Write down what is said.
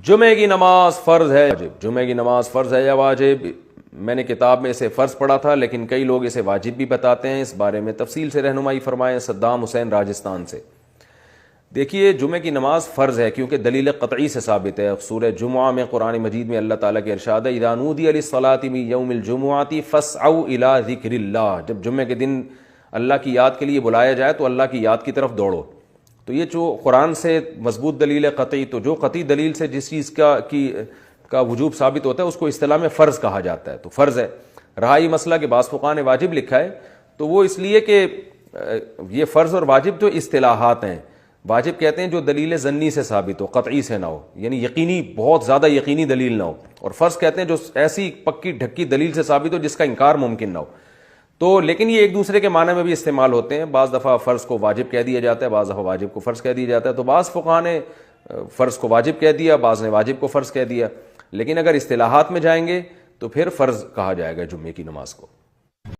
جمعے کی نماز فرض ہے واجب؟ جمعے کی نماز فرض ہے یا واجب؟ میں نے کتاب میں اسے فرض پڑھا تھا، لیکن کئی لوگ اسے واجب بھی بتاتے ہیں۔ اس بارے میں تفصیل سے رہنمائی فرمائیں صدام حسین راجستھان سے۔ دیکھیے، جمعے کی نماز فرض ہے کیونکہ دلیل قطعی سے ثابت ہے۔ سورہ جمعہ میں قرآن مجید میں اللہ تعالیٰ کے ارشاد ہے اذا نودی للصلاۃ من یوم الجمعۃ فاسعوا الی ذکر اللہ، جب جمعے کے دن اللہ کی یاد کے لیے بلایا جائے تو اللہ کی یاد کی طرف دوڑو۔ تو یہ جو قرآن سے مضبوط دلیل قطعی، تو جو قطعی دلیل سے جس چیز کا وجوب ثابت ہوتا ہے اس کو اصطلاح میں فرض کہا جاتا ہے، تو فرض ہے۔ رہا یہ مسئلہ کہ بعض فقہاء نے واجب لکھا ہے، تو وہ اس لیے کہ یہ فرض اور واجب تو اصطلاحات ہیں۔ واجب کہتے ہیں جو دلیل ظنی سے ثابت ہو، قطعی سے نہ ہو، یعنی یقینی، بہت زیادہ یقینی دلیل نہ ہو، اور فرض کہتے ہیں جو ایسی پکی ڈھکی دلیل سے ثابت ہو جس کا انکار ممکن نہ ہو۔ تو لیکن یہ ایک دوسرے کے معنی میں بھی استعمال ہوتے ہیں، بعض دفعہ فرض کو واجب کہہ دیا جاتا ہے، بعض دفعہ واجب کو فرض کہہ دیا جاتا ہے۔ تو بعض فقہاء نے فرض کو واجب کہہ دیا، بعض نے واجب کو فرض کہہ دیا، لیکن اگر اصطلاحات میں جائیں گے تو پھر فرض کہا جائے گا جمعے کی نماز کو۔